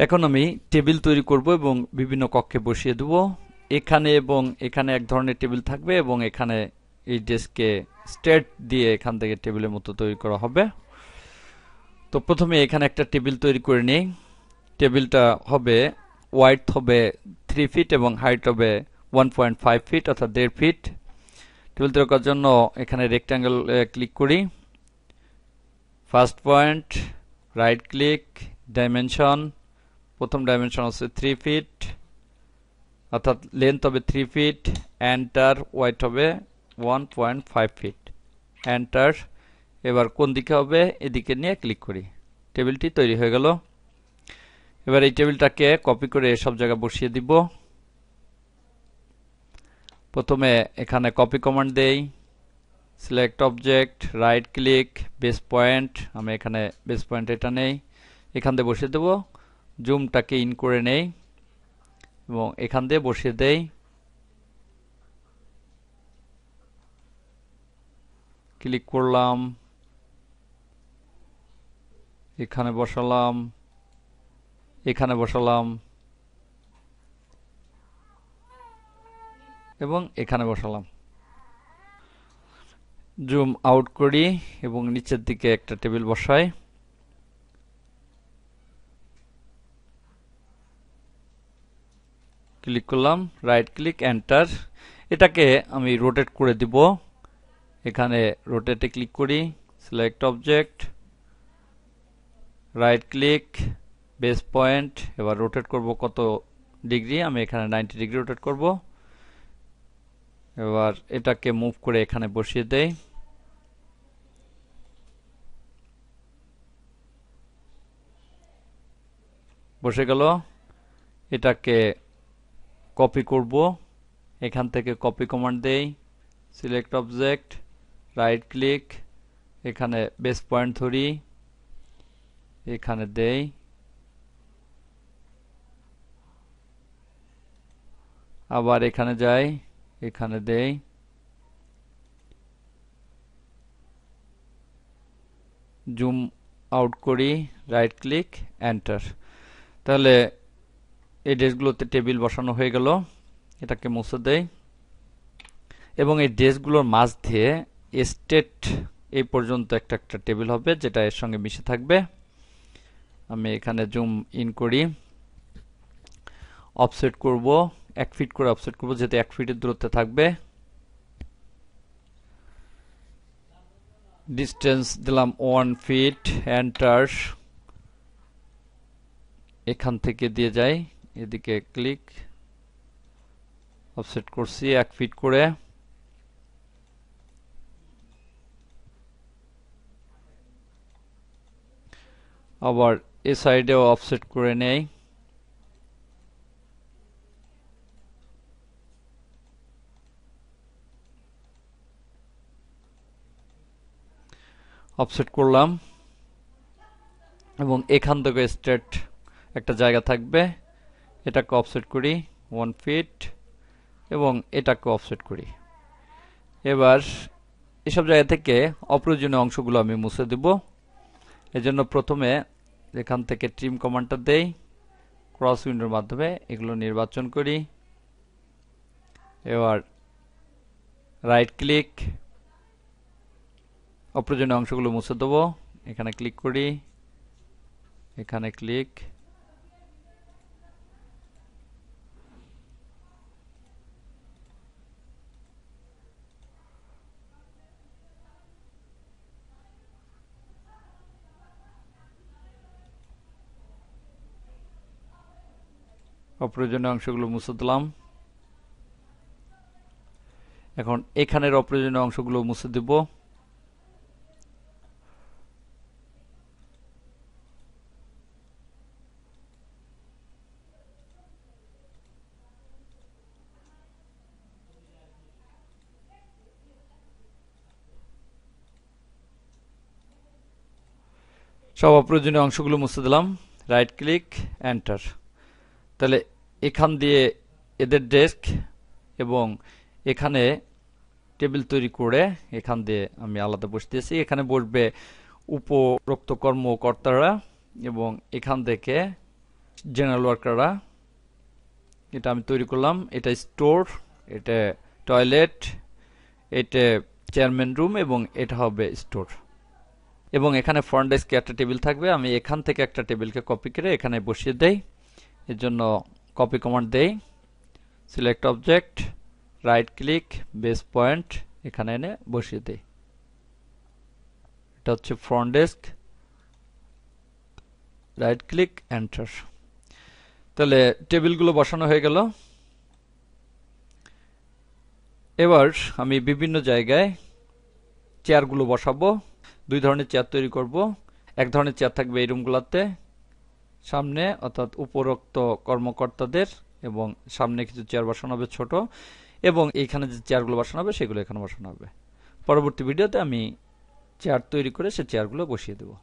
এখন আমি টেবিল তৈরি করব এবং বিভিন্ন কক্ষে বসিয়ে দেব। এখানে এবং এখানে এক ধরনের টেবিল থাকবে এবং এখানে এই ডেস্কে স্ট্রেট দিয়ে এখান থেকে টেবিলের মতো তৈরি করা হবে। তো প্রথমে এখানে একটা টেবিল তৈরি করে নিই। টেবিলটা হবে ওয়াইড হবে 3 ফিট এবং হাইট হবে 1.5 ফিট অর্থাৎ 1.5 ফিট। টেবিল তৈরি করার জন্য এখানে রেক্ট্যাঙ্গেল ক্লিক করি, first point, right click, dimension, প্রথম ডাইমেনশন হচ্ছে 3 ফিট অর্থাৎ লেন্থ হবে 3 ফিট, এন্টার, ওয়াইড হবে 1.5 ফিট, এন্টার। এবার কোন দিকে হবে এদিকে নিয়ে ক্লিক করি, টেবিলটি তৈরি হয়ে গেল। এবার এই টেবিলটাকে কপি করে সব জায়গায় বসিয়ে দিব। প্রথমে এখানে কপি কমান্ড দেই, select object, right click, base point, আমি এখানে বেস পয়েন্ট এটা নেই, এখান দিয়ে বসিয়ে দেব। জুমটাকে ইন করে নেই এবং এখান দিয়ে বসিয়ে দেই। ক্লিক করলাম, এখানে বসালাম, এখানে বসালাম এবং এখানে বসালাম। জুম আউট করি এবং নিচের দিকে একটা টেবিল বসাই। ক্লিক করলাম, রাইট ক্লিক, এন্টার। এটাকে আমি রোটেট করে দিব। এখানে রোটেটে ক্লিক করি, select object, right click, base point. এবার রোটেট করব কত ডিগ্রি, আমি এখানে 90 ডিগ্রি রোটেট করব। এবার এটাকে মুভ করে এখানে বসিয়ে দেই। বসে গেল। এটাকে কপি করব, এখান থেকে কপি কমান্ড দেই, সিলেক্ট অবজেক্ট, রাইট ক্লিক, এখানে বেস পয়েন্ট ধরি, এখানে দেই, আবার এখানে যাই, এখানে দেই, জুম আউট করি, রাইট ক্লিক, এন্টার। তাহলে এই ডেস্কগুলোতে টেবিল বসানো হয়ে গেল। এটাকে মুছে দেই এবং এই ডেস্কগুলোর মাঝ দিয়ে স্টেট এই পর্যন্ত একটা একটা টেবিল হবে যেটা এর সঙ্গে মিশে থাকবে। আমি এখানে জুম ইন করি, অফসেট করব, 1 ফিট করে অফসেট করব যাতে 1 ফিটের দূরত্বে থাকবে। ডিস্টেন্স দিলাম 1 ফিট, এন্টার। এখান থেকে দিয়ে যাই, এদিকে ক্লিক, অফসেট করছি 1 ফিট করে। আবার এ সাইডেও অফসেট করে নেই, অফসেট করলাম এবং এখান থেকে স্ট্রেট একটা জায়গা থাকবে, এটাকে অফসেট করি 1 ফিট এবং এটাকে অফসেট করি। এবার এসব জায়গা থেকে অপ্রয়োজনীয় অংশগুলো আমি মুছে দেব। এজন্য প্রথমে এখান থেকে ট্রিম কমান্ডটা দেই, ক্রস উইন্ডোর মাধ্যমে এগুলো নির্বাচন করি। এবার রাইট ক্লিক, অপ্রয়োজনীয় অংশগুলো মুছে দেব, এখানে ক্লিক করি, এখানে ক্লিক, অপ্রয়োজনীয় অংশগুলো মুছে দিলাম। এখন এখানের অপ্রয়োজনীয় অংশগুলো মুছে দেব। সব অপ্রয়োজনীয় অংশগুলো মুছে দিলাম, রাইট ক্লিক, এন্টার। তাহলে এখান দিয়ে এদের ডেস্ক এবং এখানে টেবিল তৈরি করে এখান দিয়ে আমি আলাদা বসতেছি। এখানে বসবে উপরোক্ত কর্মকর্তারা এবং এখান থেকে জেনারেল ওয়ার্কাররা, এটা আমি তৈরি করলাম। এটা স্টোর, এটা টয়লেট, এটা চেয়ারম্যান রুম এবং এটা হবে স্টোর। এবং এখানে ফ্রন্ট ডেস্কে একটা টেবিল থাকবে। আমি এখান থেকে একটা টেবিলকে কপি করে এখানে বসিয়ে দেই। এর জন্য কপি কমান্ড দেই, select object, right click, base point, এখানে এনে বসিয়ে দেই। এটা হচ্ছে front desk, right click, enter. তাহলে টেবিলগুলো বসানো হয়ে গেল। এবার আমি বিভিন্ন জায়গায় চেয়ারগুলো বসাবো। দুই ধরনের চেয়ার তৈরি করব। এক ধরনের চেয়ার থাকবে এই রুমগুলোতে সামনে, অর্থাৎ উপরোক্ত কর্মকর্তাদের, এবং সামনে কিছু চেয়ার বসানো হবে ছোট, এবং এইখানে যে চেয়ারগুলো বসানো হবে সেগুলো এখানে বসানো হবে। পরবর্তী ভিডিওতে আমি চেয়ার তৈরি করে সে চেয়ারগুলো বসিয়ে দেবো।